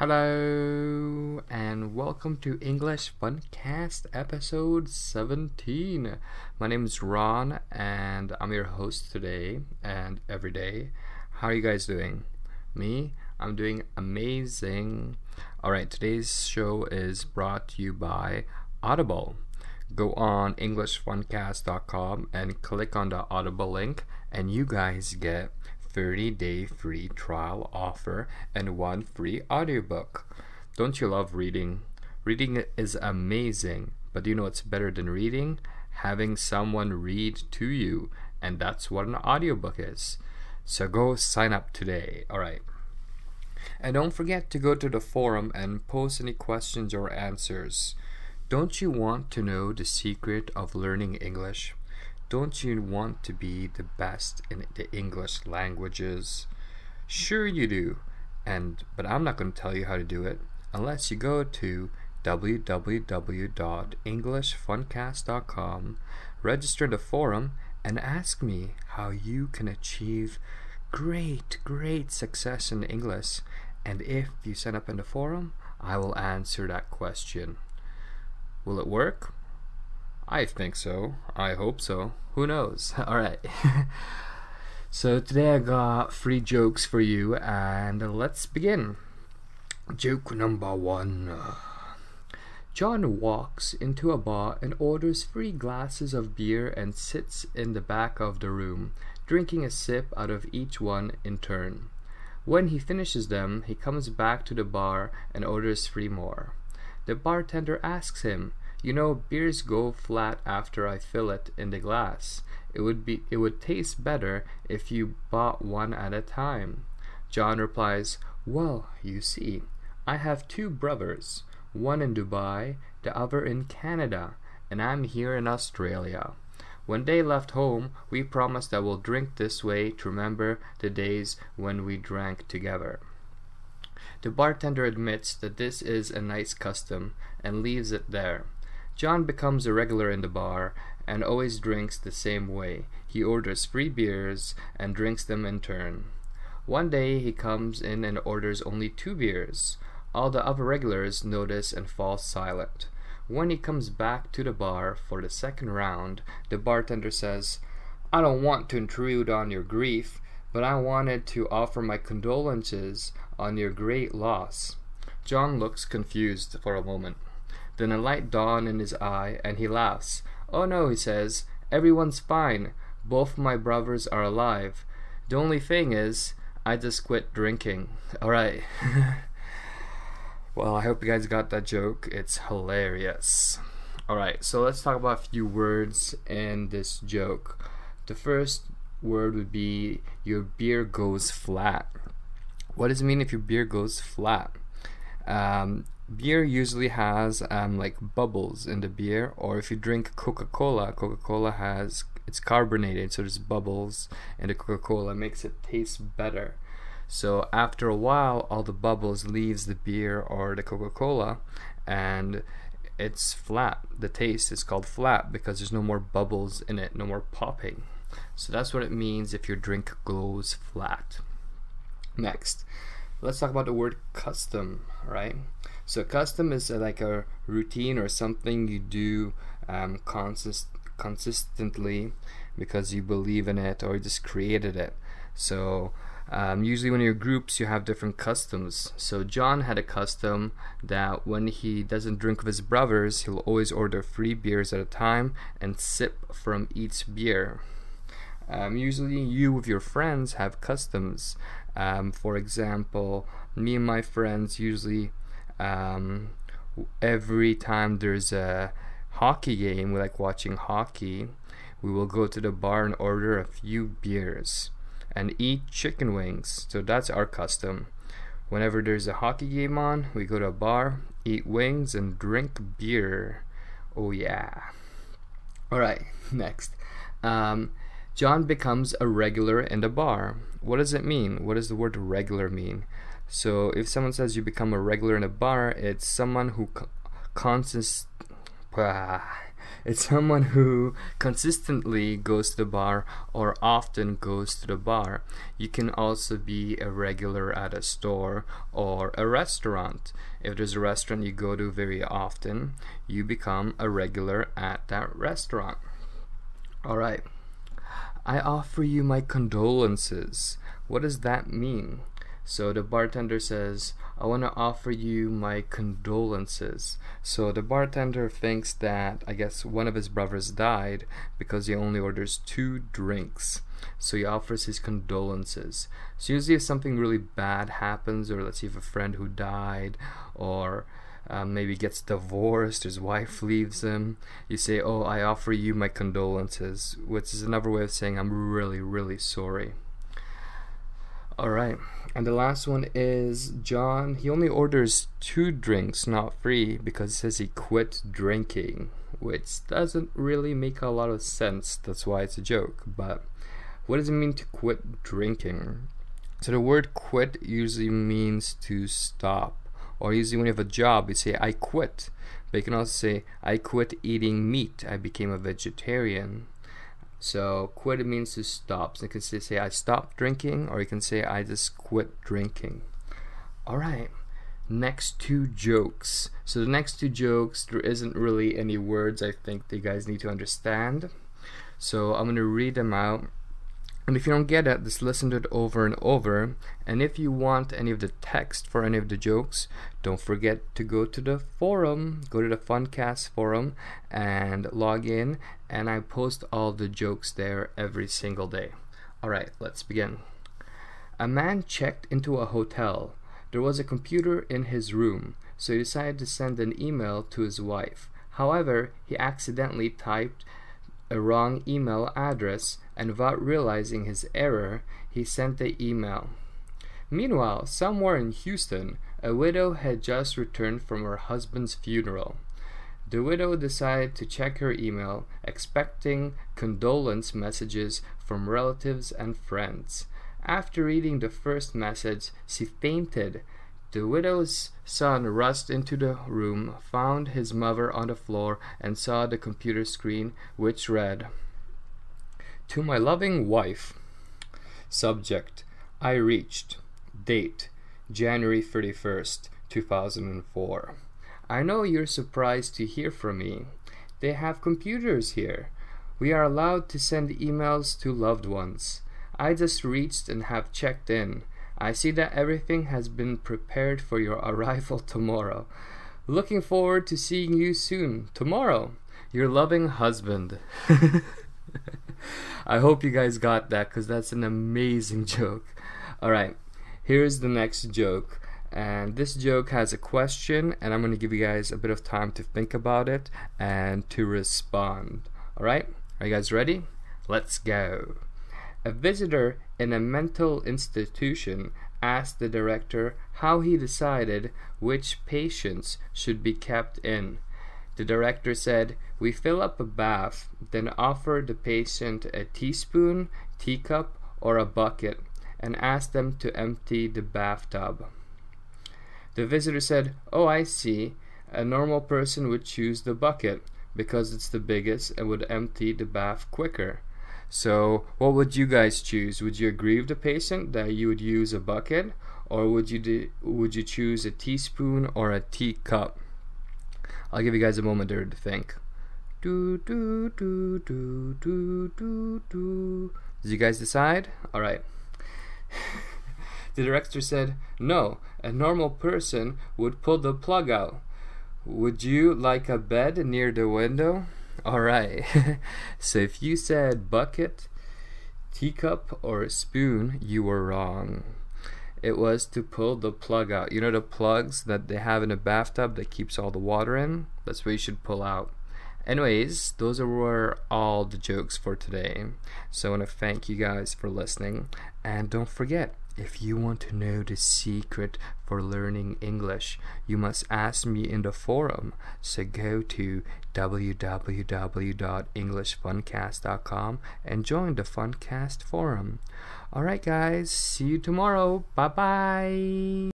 Hello and welcome to English Funcast episode 17. My name is Ron and I'm your host today and every day. How are you guys doing? Me? I'm doing amazing. Alright, today's show is brought to you by Audible. Go on EnglishFuncast.com and click on the Audible link and you guys get 30-day free trial offer and one free audiobook. Don't you love reading? Reading is amazing, but you know what's better than reading? Having someone read to you, and that's what an audiobook is. So go sign up today. Alright. And don't forget to go to the forum and post any questions or answers. Don't you want to know the secret of learning English? Don't you want to be the best in the English languages? Sure you do. But I'm not going to tell you how to do it unless you go to www.englishfuncast.com, register the forum, and ask me how you can achieve great success in English. And if you sign up in the forum, I will answer that question. Will it work? I think so. I hope so. Who knows? Alright. So today I got 3 jokes for you and let's begin. Joke number 1. John walks into a bar and orders 3 glasses of beer and sits in the back of the room, drinking a sip out of each one in turn. When he finishes them, he comes back to the bar and orders 3 more. The bartender asks him, "You know, beers go flat after I fill it in the glass. It would taste better if you bought one at a time." John replies, "Well, you see, I have 2 brothers, one in Dubai, the other in Canada, and I'm here in Australia. When they left home, we promised that we'll drink this way to remember the days when we drank together." The bartender admits that this is a nice custom and leaves it there. John becomes a regular in the bar and always drinks the same way. He orders 3 beers and drinks them in turn. One day he comes in and orders only 2 beers. All the other regulars notice and fall silent. When he comes back to the bar for the second round, the bartender says, "I don't want to intrude on your grief, but I wanted to offer my condolences on your great loss." John looks confused for a moment. Then a light dawns in his eye and he laughs. "Oh no," he says, "everyone's fine. Both my brothers are alive. The only thing is, I just quit drinking." Alright. Well, I hope you guys got that joke. It's hilarious. Alright, so let's talk about a few words in this joke. The first word would be your beer goes flat. What does it mean if your beer goes flat? Beer usually has like bubbles in the beer, or if you drink Coca-Cola it's carbonated, so there's bubbles in the Coca-Cola, makes it taste better. So after a while, all the bubbles leaves the beer or the Coca-Cola, and it's flat. The taste is called flat because there's no more bubbles in it, no more popping. So that's what it means if your drink goes flat. Next, let's talk about the word custom, right? So custom is like a routine or something you do consistently because you believe in it or you just created it. So usually when you're groups, you have different customs. So John had a custom that when he doesn't drink with his brothers, he'll always order 3 beers at a time and sip from each beer. Usually you with your friends have customs. For example, me and my friends usually every time there's a hockey game, we like watching hockey, we will go to the bar and order a few beers and eat chicken wings. So that's our custom. Whenever there's a hockey game on, we go to a bar, eat wings, and drink beer. Oh yeah. Alright, next. John becomes a regular in the bar. What does it mean? What does the word regular mean? So if someone says you become a regular in a bar, it's someone who It's someone who consistently goes to the bar or often goes to the bar. You can also be a regular at a store or a restaurant. If there's a restaurant you go to very often, you become a regular at that restaurant. Alright. I offer you my condolences. What does that mean? So the bartender says, I want to offer you my condolences. So the bartender thinks that, I guess, one of his brothers died because he only orders 2 drinks. So he offers his condolences. So usually if something really bad happens, or let's say you have a friend who died, or maybe gets divorced, his wife leaves him, you say, oh, I offer you my condolences, which is another way of saying I'm really, really sorry. Alright, and the last one is John. He only orders 2 drinks, not 3, because he says he quit drinking, which doesn't really make a lot of sense. That's why it's a joke. But what does it mean to quit drinking? So the word quit usually means to stop. Or usually when you have a job, you say, I quit. But you can also say, I quit eating meat. I became a vegetarian. So quit means to stop. So you can say I stopped drinking, or you can say I just quit drinking. Alright, next 2 jokes. So the next 2 jokes, there isn't really any words I think that you guys need to understand. So I'm going to read them out. And if you don't get it, just listen to it over and over. And if you want any of the text for any of the jokes, don't forget to go to the forum. Go to the Funcast forum and log in. And I post all the jokes there every single day. Alright, let's begin. A man checked into a hotel. There was a computer in his room, so he decided to send an email to his wife. However, he accidentally typed a wrong email address, and without realizing his error, he sent the email. Meanwhile, somewhere in Houston, a widow had just returned from her husband's funeral. The widow decided to check her email, expecting condolence messages from relatives and friends. After reading the first message, she fainted. The widow's son rushed into the room, found his mother on the floor, and saw the computer screen, which read, To my loving wife. Subject, I reached. Date, January 31st, 2004. I know you're surprised to hear from me. They have computers here. We are allowed to send emails to loved ones. I just reached and have checked in. I see that everything has been prepared for your arrival tomorrow. Looking forward to seeing you soon. Tomorrow. Your loving husband. I hope you guys got that, because that's an amazing joke. Alright, here's the next joke. And this joke has a question, and I'm going to give you guys a bit of time to think about it and to respond. Alright, are you guys ready? Let's go. A visitor in a mental institution asked the director how he decided which patients should be kept in. The director said, We fill up a bath, then offer the patient a teaspoon, teacup, or a bucket, and ask them to empty the bathtub. The visitor said, Oh, I see. A normal person would choose the bucket because it's the biggest and would empty the bath quicker. So what would you guys choose? Would you agree with the patient that you would use a bucket, or would you choose a teaspoon or a teacup? I'll give you guys a moment there to think. Did you guys decide? All right. The director said, No, a normal person would pull the plug out. Would you like a bed near the window? Alright, so if you said bucket, teacup, or spoon, you were wrong. It was to pull the plug out. You know the plugs that they have in a bathtub that keeps all the water in? That's what you should pull out. Anyways, those were all the jokes for today. So I want to thank you guys for listening. And don't forget, if you want to know the secret for learning English, you must ask me in the forum. So go to www.englishfuncast.com and join the Funcast forum. Alright guys, see you tomorrow. Bye bye.